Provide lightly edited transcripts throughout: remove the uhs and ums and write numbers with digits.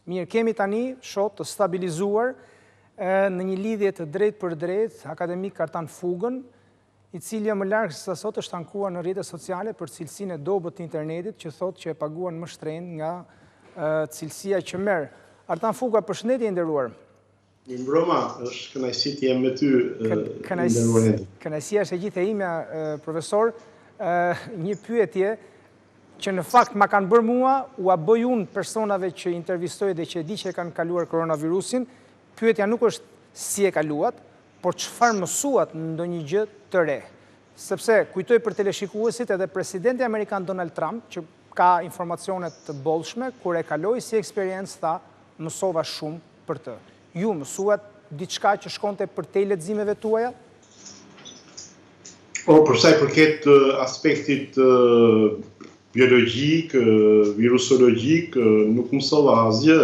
Mirë, kemi tani shot të stabilizuar në një lidhje të drejt për drejt akademik Artan Fugën, i cili më larg se sot është ankuar në rrjetet sociale për cilësinë e dobët të internetit, që thotë që e paguan më shtrenjtë nga cilësia që merr. Artan Fuga, përshëndetje i nderuar. Mirë mbrëma, është kënaqësi të jem me ty, nderuar. Kënaqësia është e gjithë e imja, profesor. Një pyetje që në fakt ma kanë bërë mua, u a bëj unë personave që intervistoj dhe që e di që e kanë kaluar koronavirusin, pyetja nuk është si e kaluat, por çfarë mësuat në ndonjë gjë të re. Sepse kujtoj për teleshikuesit edhe presidenti amerikan Donald Trump, që ka informacionet të bollshme, kur e kaloi si eksperiencë tha, mësova shumë për të. Ju mësuat diçka që shkonte për te leximeve tuaja? Për sa i përket aspektit biologjik, virusologjik, nuk mësova asgjë.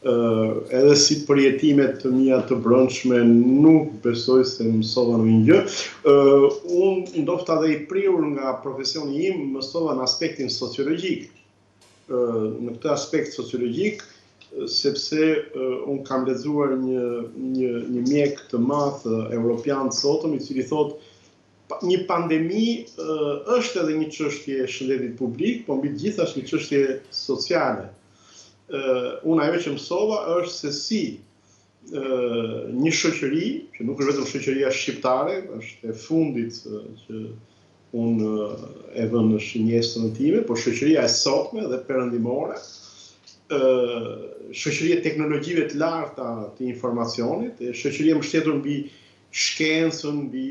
Edhe si përjetimet të mia të brendshme nuk besoj se mësova ndonjë gjë. Unë ndoshta edhe i prirur nga profesioni im, mësova në aspektin sociologjik. Në këtë aspekt sociologjik, sepse unë kam lexuar një mjek të madh evropian të sotëm, i cili thotë një pandemi është edhe një çështje shëndetit publik, po mbi të gjitha është një çështje sociale. Unë ajo që mësova është se si një shoqëri, që nuk është vetëm shoqëria shqiptare, është e fundit që unë e vënë në shënjestën time, por shoqëria e sotme dhe perëndimore, shoqëria e teknologjive të larta të informacionit, shoqëria mbështetur mbi shkencën, mbi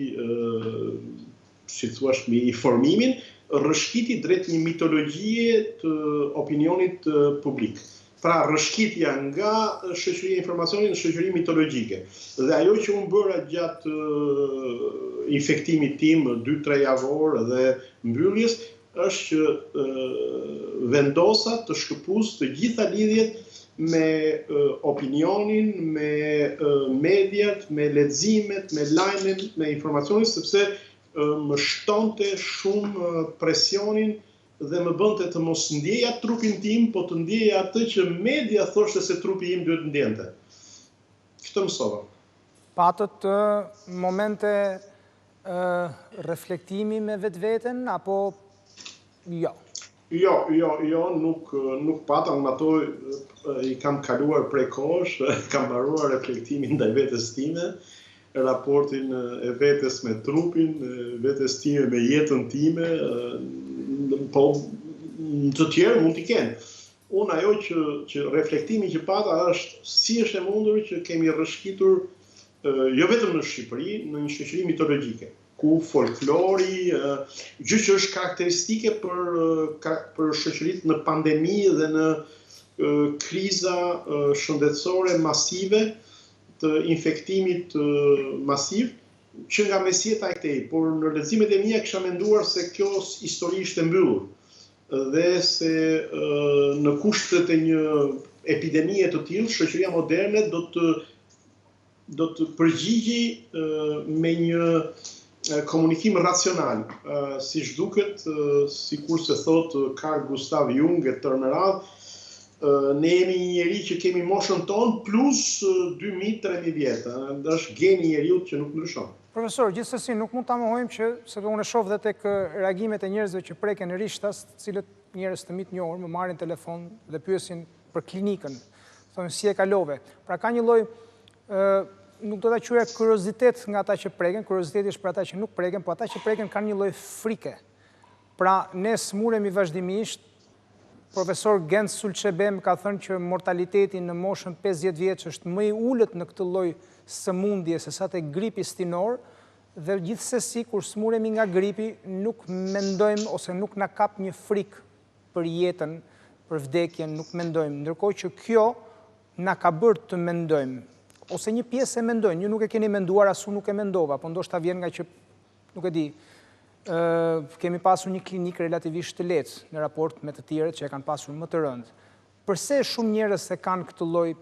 si thua, mbi informimin, rrëshqiti drejt një mitologjie të opinionit publik. Pra rrëshqitja nga shoqëria e informacionit në shoqëri mitologjike. Dhe ajo që unë bëra gjatë infektimit tim 2-3 javor dhe mbylljes, është që vendosa të shkëpuz të gjitha lidhjet me opinionin, me mediat, me leximet, me lajmet, me informacionin, sepse më shtonte shumë presionin dhe më bënte të mos ndjeja trupin tim, po të ndjeja atë që media thoshte se trupi im duhet ndjente. Këtë mësova. Patët momente reflektimi me vetveten apo jo? Jo, nuk pata, unë ato i kam kaluar prej kohësh, kam mbaruar reflektimin ndaj vetes time, raportin e vetes me trupin, vetes time me jetën time, po në të tjerë mund t'i kenë. Unë ajo që reflektimi që pata është si është e mundur që kemi rrëshqitur, jo vetëm në Shqipëri, në një shoqëri mitologjike, ku folklori, gjë që është karakteristike për shoqëritë në pandemi dhe në kriza shëndetësore masive të infektimit masiv, që nga mesjeta e këtej, por në leximet e mia kisha menduar se kjo histori ishte mbyllur dhe se në kushtet e një epidemie të tillë, shoqëria moderne do të përgjigjej me një komunikim racional, siç duket, sikur se thot Carl Gustav Jung e tërë me radhë, ne jemi një njeri që kemi moshën tonë plus 2000-3000 vjetë. Është geni i njeriut që nuk ndryshon. Profesor, gjithsesi nuk mund ta mohojmë që, sepse unë e shoh dhe tek reagimet e njerëzve që preken rishtas, cilët njerëz të mit njohur më marrin telefon dhe pyesin për klinikën. Thonë si e kalove. Pra ka një lloj nuk do ta quaja kuriozitet nga ata që preken, kurioziteti është për ata që nuk preken, po ata që preken kanë një lloj frike. Pra ne smuremi vazhdimisht. Profesor Gens Sulçebem ka thënë që mortaliteti në moshën 50 vjeç është më i ulët në këtë lloj sëmundje se sa te gripi stinor, dhe gjithsesi kur smuremi nga gripi nuk mendojmë ose nuk na kap një frikë për jetën, për vdekjen, nuk mendojmë, ndërkohë që kjo na ka bërë të mendojmë. Ose një pjesë e mendojnë, ju nuk e keni menduar, as unë nuk e mendova, po ndoshta vjen nga që, nuk e di, kemi pasur një klinik relativisht të lehtë në raport me të tjerët që e kanë pasur më të rëndë. Përse shumë njerëz e kanë këtë lloj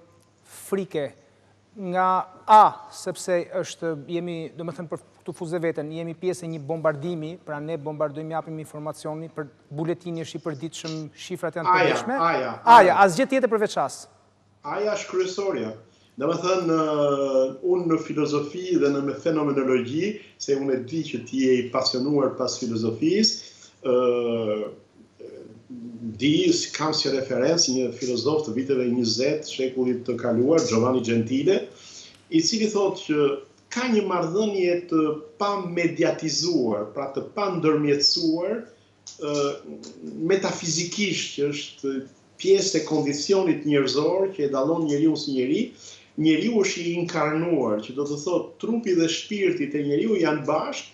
frike nga sepse jemi, domethënë për të fuzë veten, jemi pjesë e një bombardimi, pra ne bombardojmë, japim informacioni për buletini është i përditshëm, shifrat janë të ndryshme. Asgjë tjetër përveç as. Aja është kryesorja. Dhe më thënë, unë në filozofi dhe në fenomenologi, se unë e di që ti je i pasionuar pas filozofisë, kam si referencë një filozof të viteve 20 shekullit të kaluar, Giovanni Gentile, i cili thotë që ka një marrëdhënie të pamediatizuar, pra të pandërmjetësuar, metafizikisht, që është pjesë e kondicionit njerëzor që e dallon njeriu si njeri. Njeriu është i inkarnuar, që do të thotë trupi dhe shpirti të njeriu janë bashkë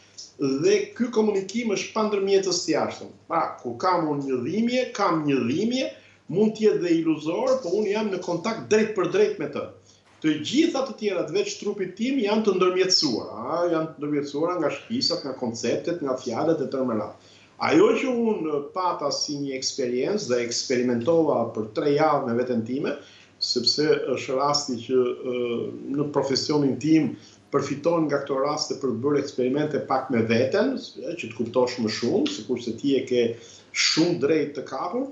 dhe ky komunikim është pandërmjetës të jashtëm. Kur kam unë një dhimbje, kam një dhimbje, mund të jetë dhe iluzor, por unë jam në kontakt drejt për drejt me të. Të gjitha të tjerat veç trupit tim janë të ndërmjetësuara. Janë të ndërmjetësuara nga shpisat, nga konceptet, nga fjalët e tërë me radhë. Ajo që unë pata si një eksperiencë dhe eksperimentova për 3 javë me veten time, sepse është rasti që në profesionin tim përfiton nga këto raste për të bërë eksperimente pak me veten, që të kuptosh më shumë, sikurse ti e ke shumë drejt të kapur,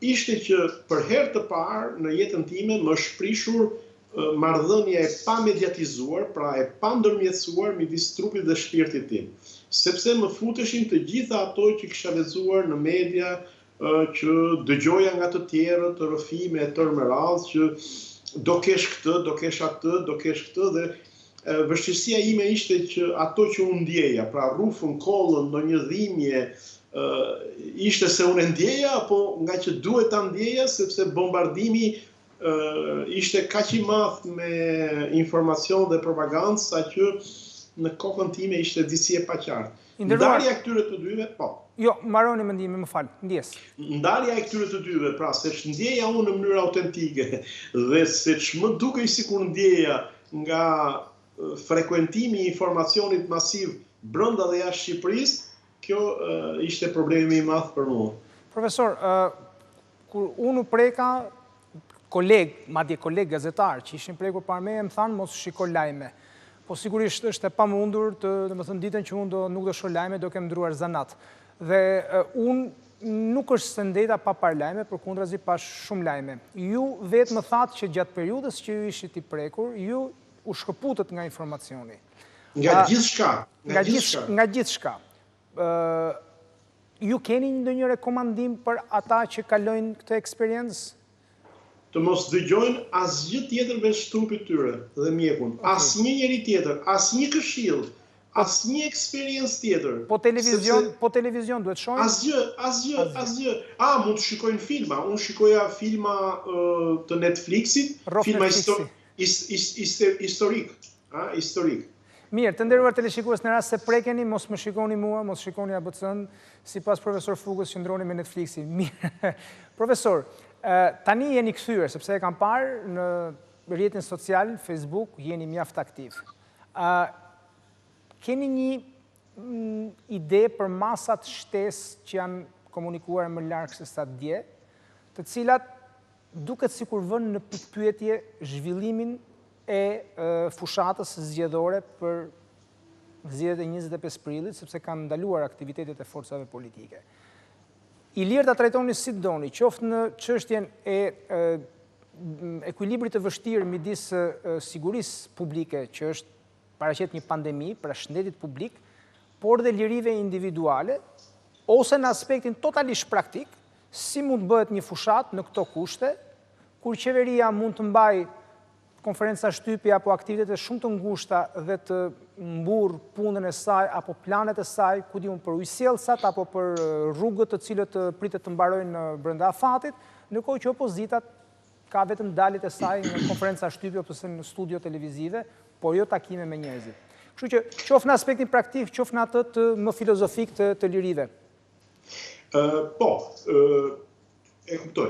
ishte që për herë të parë në jetën time më shprishur marrëdhënia e pamediatizuar, pra e pandërmjetësuar midis trupit dhe shpirtit tim. Sepse më futeshin të gjitha ato që kisha lexuar në media, që dëgjoja nga të tjerët, të rrëfime e tërë me radhë, që do kesh këtë, do kesh atë, do kesh këtë, dhe vështirësia ime ishte që ato që unë ndjeja, pra rrufën, kollën, ndonjë dhimbje, ishte se unë e ndjeja, apo nga që duhet ta ndjeja, sepse bombardimi ishte kaq i madh me informacion dhe propagandë, sa që në kokën time ishte disi e paqartë. Ndarja e këtyre të dyve, po. Jo, mbaroni mendimin, më fal, ndjes. Ndarja e këtyre të dyve, pra se ndjeja unë në mënyrë autentike dhe se më dukej sikur ndjeja nga frekuentimi i informacionit masiv brenda dhe jashtë Shqipërisë, kjo ishte problemi i madh për mua. Profesor, kur unë u preka, madje koleg gazetar që ishin prekur para meje, më thanë mos shiko lajme. Po sigurisht është e pamundur domethënë ditën që unë nuk do shoh lajme, do kem ndruar zanat. Dhe unë nuk është se ndeta pa parë lajme, përkundrazi pash shumë lajme. Ju vetë më thatë që gjatë periudhës që ju ishit i prekur, ju u shkëputët nga informacioni. Nga gjithçka. Nga gjithçka. Ju keni ndonjë rekomandim për ata që kalojnë këtë eksperiencë? Të mos dëgjojnë asgjë tjetër veç trupit tyre dhe mjekun. Asnjë njeri tjetër, asnjë këshill, asnjë eksperiencë tjetër. Po televizion duhet shohin? Asgjë. Mund të shikojnë filma. Unë shikoja filma të Netflixit, filma historik. Mirë, të nderuar teleshikues, në rast se prekeni, mos më shikoni mua, mos shikoni ABC-n, sipas profesor Fugës qëndroni me Netflixin. Mirë. Profesor, tani jeni kthyer, sepse e kam parë në rrjetin social, Facebook, jeni mjaft aktiv. Keni një ide për masat shtesë që janë komunikuar më larg se sa dje, të cilat duket sikur vënë në pikpyetje zhvillimin e fushatës zgjedhore për zgjedhjet e 25 prillit, sepse kanë ndaluar aktivitetet e forcave politike. I lirë ta trajtoni si doni, qoftë në çështjen e ekuilibrit të vështirë midis sigurisë publike, që është paraqet një pandemi, pra shëndetit publik, por dhe lirive individuale, ose në aspektin totalisht praktik, si mund bëhet një fushat në këto kushte, kur qeveria mund të mbajë konferenca shtypje apo aktivitete shumë të ngushta dhe të mburr punën e saj apo planet e saj, ku diun për ujësjellsat apo për rrugët të cilët pritet të mbarojnë brenda afatit, ndërkohë që opozitat ka vetëm daljet e saj në konferenca shtypje ose në studio televizive, por jo takime me njerëzit. Kështu që qoftë në aspektin praktik, qoftë në atë të më filozofik të lirive. E kuptoj.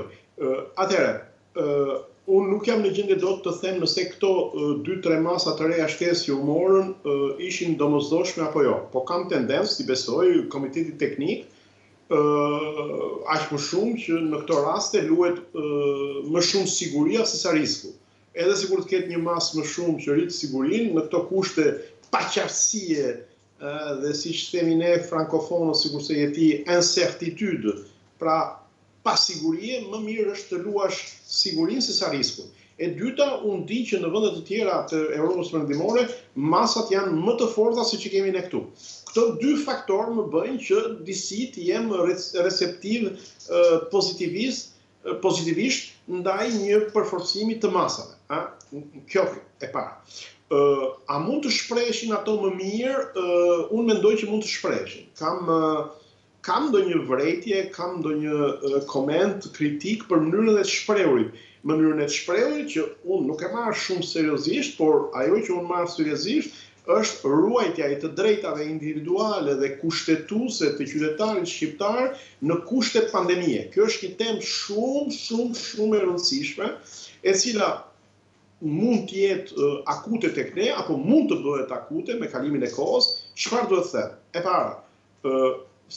Atëherë, unë nuk jam në gjendje dot të them nëse këto 2-3 masa të reja shtesë që u morën ishin domosdoshme apo jo. Po kam tendencë, si besoj, komiteti teknik aq më shumë që në këto raste luhet më shumë siguria se sa risku. Edhe sikur të ketë një masë më shumë që rrit sigurinë në këto kushte paqartësie dhe siç themi ne frankofonët, sikurse je ti, incertitude, pra pa sigurie, më mirë është të luash sigurinë se sa riskun. E dyta, unë di që në vendet të tjera të Europës Perëndimore, masat janë më të forta se që kemi ne këtu. Këto dy faktorë më bëjnë që disi të jem receptiv pozitivisht ndaj një përforcimi të masave. Kjo e para. A mund të shpreshin ato më mirë? Unë mendoj që mund të shpreshin. Kam ndonjë vërejtje, kam ndonjë koment kritik për mënyrën e të shprehurit. Mënyrën e të shprehurit që unë nuk e marr shumë seriozisht, por ajo që unë marr seriozisht është ruajtja e të drejtave individuale dhe kushtetuese të qytetarit shqiptar në kushte pandemie. Kjo është një temë shumë e rëndësishme, e cila mund të jetë akute tek ne, apo mund të bëhet akute me kalimin e kohës. Çfarë duhet të them? E para,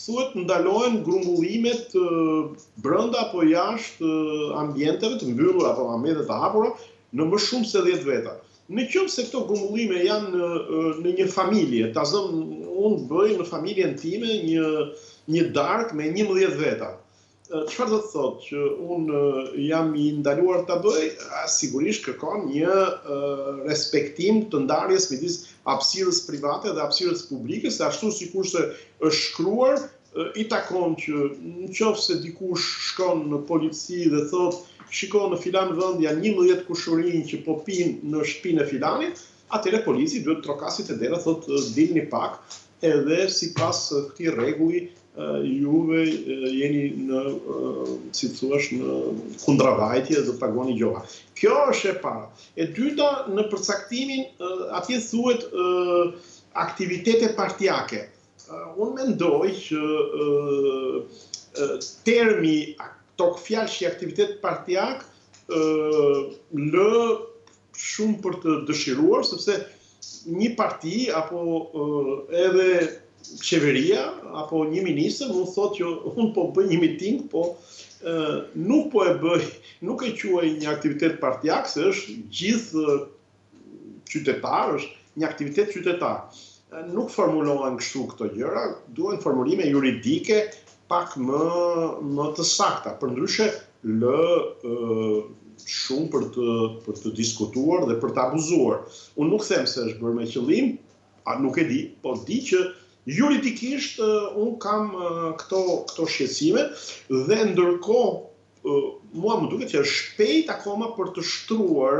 thuhet ndalohen grumbullimet brenda apo jashtë ambienteve të mbyllura apo ambiente të hapura në më shumë se 10 veta. Në qoftë se këto grumbullime janë në një familje, ta zëm unë bëj në familjen time një darkë me 11 veta. Çfarë do të thotë që unë jam I ndaluar ta bëj? Sigurisht kërkon një respektim të ndarjes midis hapësirës private dhe hapësirës publike, se ashtu sikurse është shkruar, I takon që nëse dikush shkon në polici dhe thotë shiko në filan vend janë 11 kushërinj që po pinë në shtëpinë e filanit, atëherë polici duhet trokasit e dera thotë dilni pak, edhe sipas këtij rregulli juve jeni në, si thuash, në kundravajtje dhe pagoni gjoha. Kjo është e para. E dyta, në përcaktimin, atje thuhet aktivitete partijake. Unë mendoj që termi, fjalë aktivitet partijak, lë shumë për të dëshiruar, sepse një parti apo edhe qeveria apo një ministër mund thotë që unë po bëj një miting, po nuk po e bëj, nuk e quaj një aktivitet partijak, se është gjithë qytetar, është një aktivitet qytetar. Nuk formulohen kështu këto gjëra, duhen formulime juridike pak më të sakta. Përndryshe lë shumë për të diskutuar dhe për të abuzuar. Unë nuk them se është bërë me qëllim, nuk e di, po di që juridikisht unë kam këto shqetësime dhe ndërkohë mua më duket që është shpejt akoma për të shtruar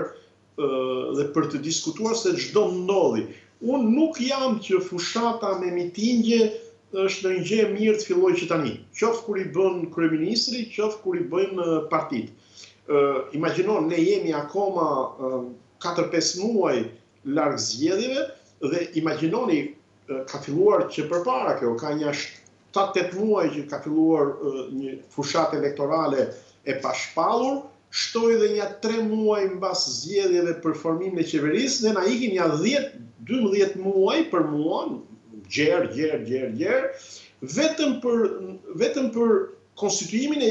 dhe për të diskutuar se çdo ndodhi. Unë nuk jam që fushata me mitingje është në një gjë e mirë të fillojë që tani. Qoftë kur I bën kryeministri, qoftë kur I bëjnë partitë. Imagjino, ne jemi akoma 4-5 muaj larg zgjedhjeve dhe imagjinoni ka filluar që përpara kjo, ka një 7-8 muaj që ka filluar një fushat elektorale e pashpallur, shtoi dhe një 3 muaj mbas zgjedhjeve për formimin e qeverisë dhe na ikin ja 10-12 muaj për mua, gjerë, vetëm për konstituimin e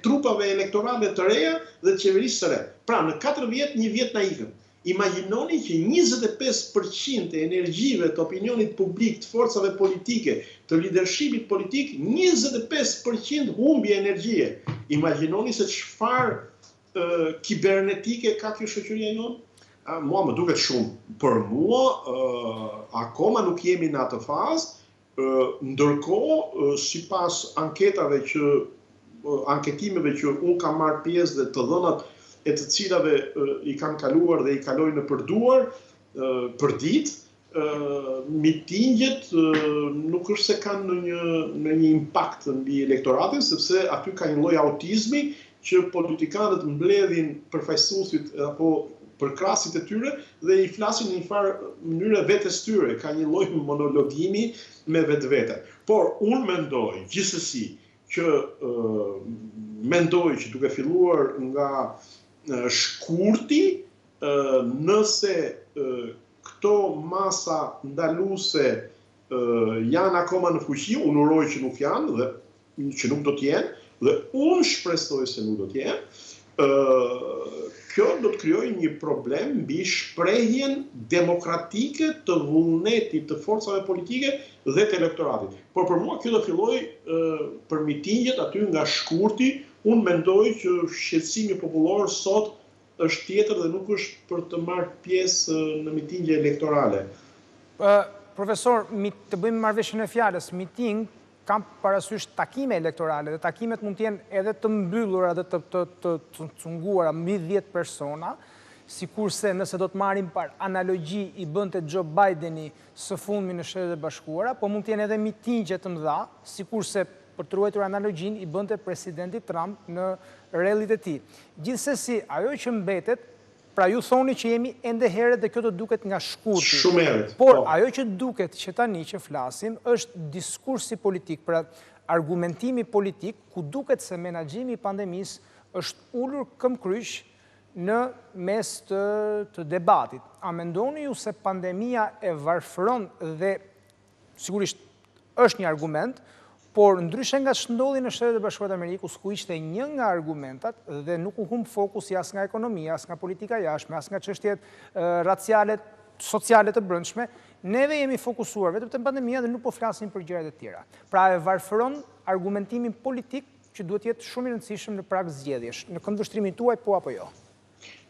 trupave elektorale të reja dhe të qeverisë së re. Pra, në 4 vjet, 1 vjet na ikën. Imagjinoni që 25% e energjive të opinionit publik, të forcave politike, të leadershipit politik, 25% humbje energjie. Imagjinoni se çfarë kibernetike ka kjo shoqëria jonë? Mua më duket shumë. Për mua, akoma nuk jemi në atë fazë, ndërkohë, sipas anketimeve që unë kam marrë pjesë dhe të dhënat e të cilave I kanë kaluar dhe I kalojnë në përduar për ditë, mitingjet nuk është se kanë në një impakt mbi elektoratin, sepse aty ka një lloj autizmi që politikanët mbledhin përfaqësuesit apo përkrasit e tyre dhe I flasin në një farë mënyrë vetes tyre, ka një lloj monologimi me vetvete. Por unë mendoj gjithsesi që duke filluar nga shkurti, nëse këto masa ndaluese janë akoma në fuqi, unë uroj që nuk janë dhe që nuk do të jenë, dhe unë shpresoj se nuk do të jenë, kjo do të krijojë një problem mbi shprehjen demokratike të vullnetit të forcave politike dhe të elektoratit. Por për mua kjo do fillojë për mitingjet aty nga shkurti. Unë mendoj që shqetësimi popullor sot është tjetër dhe nuk është për të marrë pjesë në mitingje elektorale. Profesor, të bëjmë marrëveshjen e fjalës, miting kam parasysh takime elektorale, dhe takimet mund të jenë edhe të mbyllura dhe të cunguara mbi 10 persona, sikurse nëse do të marrim par analogji i bënte Joe Bideni së fundmi në Shtetet e Bashkuara, po mund të jenë edhe mitingje të mëdha, sikurse për të ruajtur analogjin i bënte presidenti Trump në rrellit e tij. Gjithsesi, ajo që mbetet, pra ju thoni që jemi ende herët dhe kjo të duket nga shkurti. Shumë herët. Por ajo që duket që tani që flasim është diskursi politik, pra argumentimi politik, ku duket se menaxhimi i pandemisë është ulur këmbkryq në mes të debatit. A mendoni ju se pandemia e varfëron dhe sigurisht është një argument, por ndryshe nga ç'ndodhi në Shtetet e Bashkuara të Amerikës, ku ishte një nga argumentat dhe nuk u humb fokusi as nga ekonomia, as nga politika jashtme, as nga çështjet raciale, sociale të brendshme, neve jemi fokusuar vetëm te pandemia dhe nuk po flasim për gjërat e tjera. Pra e varfëron argumentimin politik që duhet jetë shumë i rëndësishëm në prag zgjedhjesh. Në këndvështrimin tuaj po apo jo?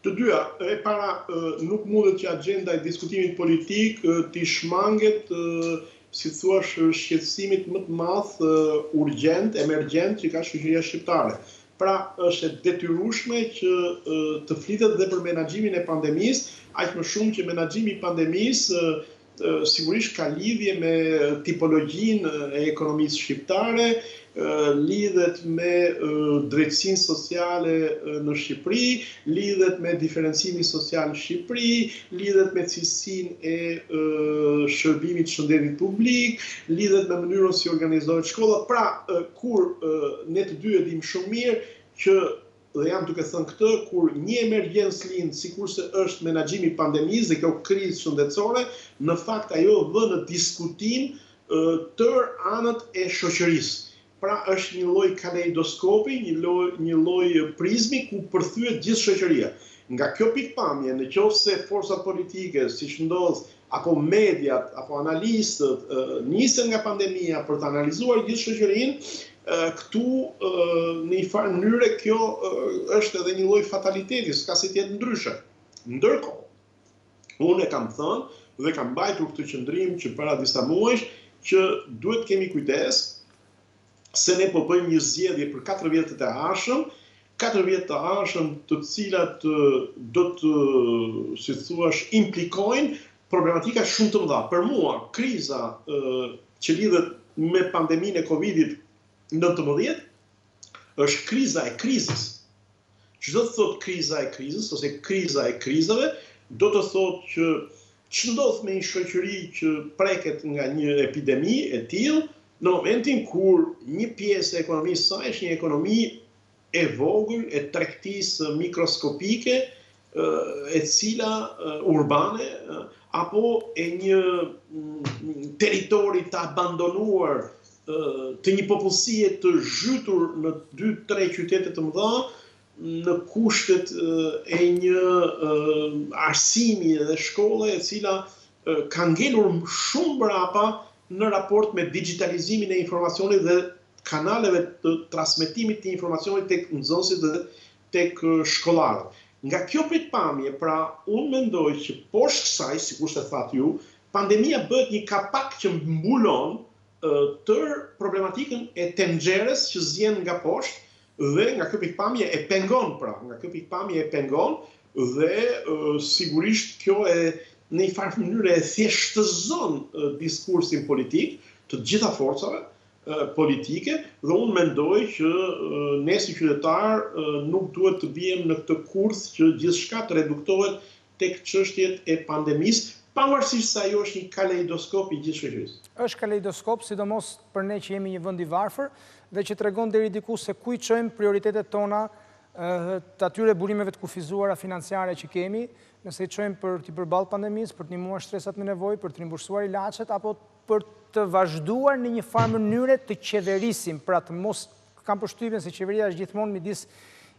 Të dyja, e para nuk mundet që agenda e diskutimit politik t'i shmanget si thuash shqetësimit më të madh urgjent, emergjent që ka shoqëria shqiptare. Pra është e detyrueshme që të flitet dhe për menaxhimin e pandemisë, aq më shumë që menaxhimi i pandemisë sigurisht ka lidhje me tipologjinë e ekonomisë shqiptare, lidhet me drejtësinë sociale në Shqipëri, lidhet me diferencimin social në Shqipëri, lidhet me cilësinë e shërbimit të shëndetit publik, lidhet me mënyrën si organizohet shkolla. Pra, kur ne të dy e dimë shumë mirë që, dhe jam duke thënë këtë, kur një emergjencë lind, sikurse është menaxhimi i pandemisë dhe kjo krizë shëndetësore, në fakt ajo vë në diskutim tërë anët e shoqërisë. Pra është një lloj kaleidoskopi, një lloj prizmi ku përthyet gjithë shoqëria. Nga kjo pikpamje, nëse forcat politike, siç ndodh, apo mediat, apo analistët nisen nga pandemia për të analizuar gjithë shoqërinë, këtu në një farë mënyrë kjo është edhe një lloj fataliteti, s'ka si të jetë ndryshe. Ndërkohë, unë e kam thënë dhe kam mbajtur këtë qëndrim që para disa muajsh që duhet kemi kujdes se ne po bëjmë një zgjedhje për 4 vjetët e ardhshëm, 4 vjet të ardhshëm të cilat do të, si thuash, implikojnë problematika shumë të mëdha. Për mua, kriza që lidhet me pandeminë e Covid-19 është kriza e krizës. Çdo të thotë kriza e krizës ose kriza e krizave, do të thotë që ç'ndodh me një shoqëri që preket nga një epidemi e tillë, në momentin kur një pjesë e ekonomisë saj është një ekonomi e vogël, e tregtisë mikroskopike, e cila urbane, apo e një territori të abandonuar të një popullsie të zhytur në 2-3 qytete të mëdha, në kushtet e një arsimi dhe shkolle e cila ka ngelur shumë brapa në raport me digitalizimin e informacionit dhe kanaleve të transmetimit të informacionit tek nxënësit dhe tek shkollarët. Nga kjo pikpamje, pra unë mendoj që poshtë kësaj, sikur se thatë ju, pandemia bëhet një kapak që mbulon tërë problematikën e tenxheres që zjen nga poshtë dhe nga kjo pikpamje e pengon, dhe sigurisht kjo në një farë mënyrë e thjeshtëzon diskursin politik të gjitha forcave politike dhe unë mendoj që ne si qytetar nuk duhet të bijem në këtë kurth që gjithçka të reduktohet tek çështjet e pandemisë, pavarësisht se ajo është një kaleidoskop i gjithë shoqërisë. Është kaleidoskop, sidomos për ne që jemi një vend i varfër dhe që tregon deri diku se ku i çojmë prioritetet tona të atyre burimeve të kufizuara financiare që kemi, nëse i çojmë për t'i përballë pandemisë, për të ndihmuar shtresat me nevojë, për të rimbursuar ilaçet apo për të vazhduar në një farë mënyre të qeverisim, pra të mos kam përshtypjen se qeveria është gjithmonë midis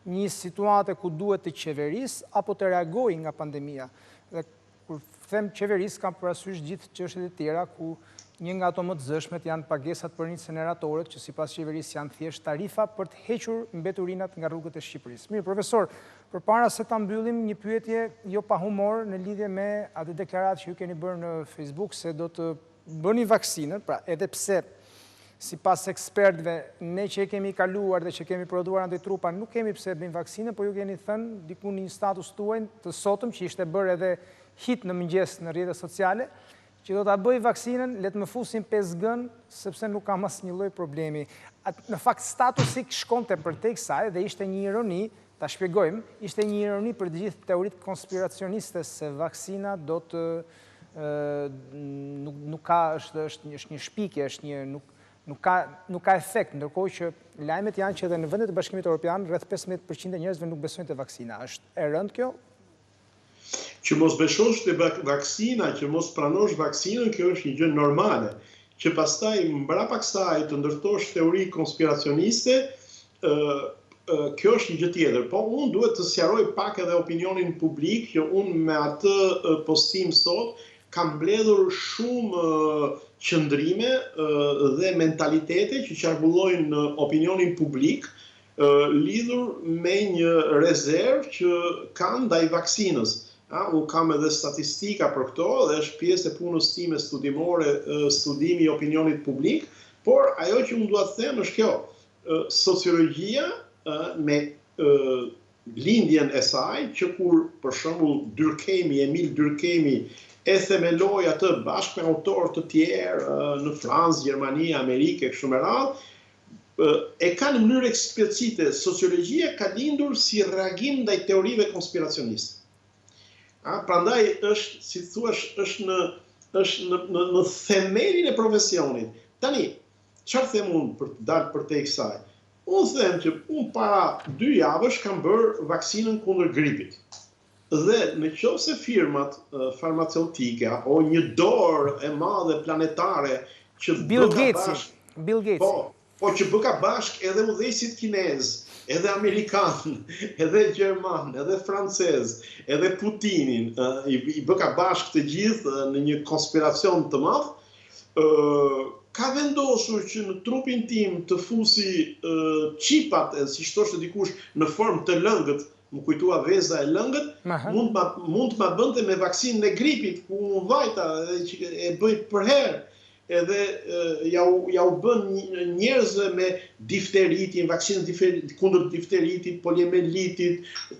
një situate ku duhet të qeverisë apo të reagojë nga pandemia. Dhe kur them qeverisë, kam parasysh gjithë çështjet e tjera ku një nga ato më të zëshmet janë pagesat për inceneratorët, që sipas qeverisë janë thjesht tarifa për të hequr mbeturinat nga rrugët e Shqipërisë. Mirë, profesor, përpara se ta mbyllim, një pyetje jo pa humor në lidhje me atë deklaratë që ju keni bërë në Facebook se do të bëni vaksinën, pra edhe pse sipas ekspertëve, ne që e kemi kaluar dhe që kemi prodhuar antitrupa, nuk kemi pse bëjmë vaksinën, por ju keni thënë diku në një status tuaj të sotëm, që ishte bërë edhe hit në mëngjes në rrjetet sociale, që do ta bëj vaksinën, le të më fusin 5G-n, sepse nuk kam asnjë lloj problemi. Në fakt, statusi shkonte përtej kësaj dhe ishte një ironi, ta shpjegojmë, ishte një ironi për të gjithë teoritë konspiracioniste se vaksina do të nuk ka, është një shpikje, është një nuk ka efekt, ndërkohë që lajmet janë që edhe në vendet e Bashkimit Evropian rreth 15% e njerëzve nuk besojnë te vaksina. Është e rëndë kjo? Që mos beshosh te vaksina, që mos pranosh vaksinën, kjo është një gjë normale. Që pastaj mbrapa kësaj të ndërtosh teori konspiracioniste, kjo është një gjë tjetër. Po unë duhet të sqaroj pak edhe opinionin publik, që unë me atë postim sot kam mbledhur shumë qëndrime dhe mentalitete që qarkullojnë në opinionin publik lidhur me një rezervë që kanë ndaj vaksinës. Unë kam edhe statistika për këto dhe është pjesë e punës time studimore, studimi i opinionit publik, por ajo që unë dua të them është kjo, sociologjia me lindjen e saj, që kur për shembull Emil Durkheimi e themeloi atë bashkë me autorë të tjerë në Francë, Gjermani, Amerikë, kështu me radhë, e ka në mënyrë eksplicite. Sociologjia ka lindur si reagim ndaj teorive konspiracioniste. Prandaj është, si thuash, është në themelin e profesionit. Tani, çfarë them unë për të dalë përtej kësaj? Unë them që unë para 2 javësh kam bërë vaksinën kundër gripit. Dhe në qoftë se firmat farmaceutike apo një dorë e madhe planetare që Bill Gates, po që bëka bashk edhe udhëheqësit kinez, edhe amerikan, edhe gjerman, edhe francez, edhe Putinin, i bëka bashk të gjithë në një konspiracion të madh, ka vendosur që në trupin tim të fusi qipat, si thoshte dikush, në formë të lëngët, më kujtua veza e lëngët, mund të ma bënte me vaksinën e gripit, ku unë vajta e bëj për herë, edhe ja u bën njerëzve me difteritin, vaksinën kundër difteritit, poliomelitit,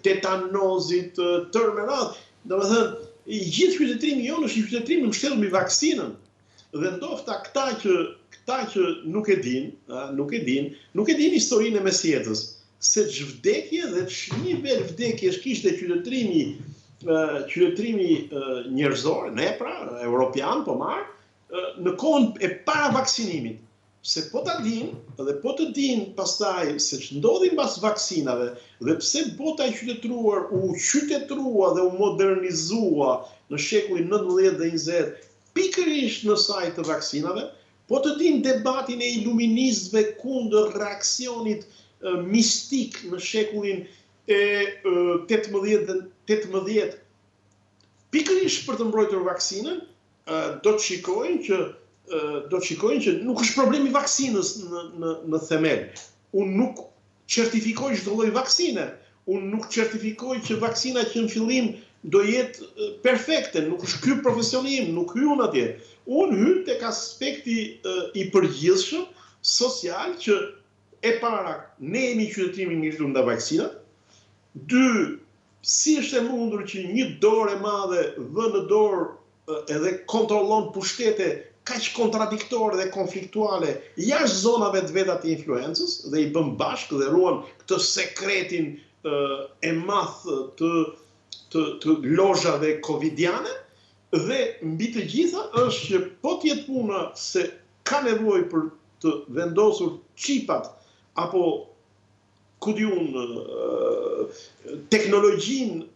tetanozit, tërë me radhë. Domethënë, gjithë qytetrimi jonë është një qytetrim në mbështetur mbi vaksinën. Dhe ndofta këta që nuk e din historinë e mesjetës, se ç'vdekje dhe ç'nivel vdekjesh kishte qytetrimi njerëzor, ne pra, europian po marr, në kohën e para vaksinimit. Se po ta din, dhe po të din pastaj se ç'ndodhi mbas vaksinave, dhe pse bota e qytetruar u qytetrua dhe u modernizua në shekullin 19 dhe 20, pikërisht në sajt të vaksinave, po të din debatin e iluministëve kundër reaksionit mistik në shekullin e 18, pikërisht për të mbrojtur vaksinën, do të shikojnë që nuk është problemi vaksinës në themel. Unë nuk certifikoj çdo lloj vaksine. Unë nuk certifikoj që vaksina që në fillim do jetë perfekte, nuk është ky profesioni im, nuk hy unë atje. Unë hy tek aspekti i përgjithshëm social që e para, ne jemi qytetrimi ngritur nga vaksinat. 2, si është e mundur që një dorë e madhe vë në dorë edhe kontrollon pushtete kaq kontradiktore dhe konfliktuale jashtë zonave të veta të influencës dhe i bën bashkë dhe ruan këtë sekretin e madh të lozhave covidiane, dhe mbi të gjitha është që po të jetë puna se ka nevojë për të vendosur qipat apo ku diun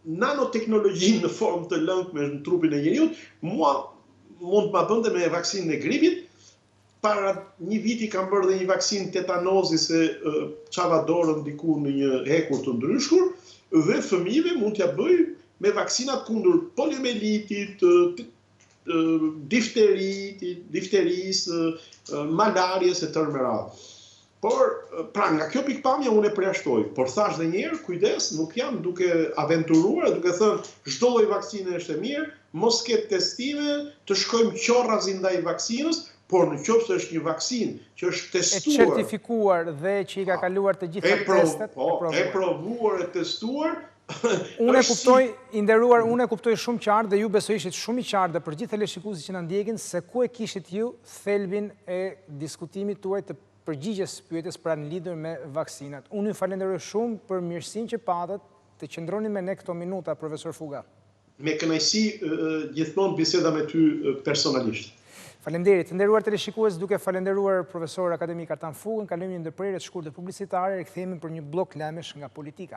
nanoteknologjinë në formë të lëngme në trupin e njeriut, mua mund të ma bënte me vaksinën e gripit. Para një viti kam bërë dhe një vaksinë tetanozi se çava dorën diku në një hekur të ndryshkur, dhe fëmijëve mund t'ja bëj me vaksinat kundër poliomelitit, difterisë, malarias e tërë me radhë. Por, pra, nga kjo pikpamje unë e përjashtoj, por thash dhe njerë, kujdes, nuk jam duke aventuruar, duke thënë çdo lloj vaksine është e mirë, mos ketë testime, të shkojmë qorrazi ndaj vaksinës, por në qoftë se është një vaksinë që është testuar, e certifikuar dhe që i ka kaluar të gjitha testet, e provuar e testuar, unë e kuptoj, i nderuar, unë e kuptoj shumë qartë dhe ju besoj ishit shumë i qartë dhe për gjithë teleshikuesit që na ndjekin se ku e kishit ju thelbin e diskutimit tuaj të përgjigjes pyetjes pra në lidhur me vaksinat. Unë ju falenderoj shumë për mirësinë që patët të qëndroni me ne këto minuta, profesor Fuga. Me kënaqësi gjithmonë biseda me ty personalisht. Faleminderit. Të nderuar teleshikues, duke falenderuar profesor akademik Artan Fugën, kalojmë një ndërprerje të shkurtër publicitare, rikthehemi për një blok lajmesh nga politika.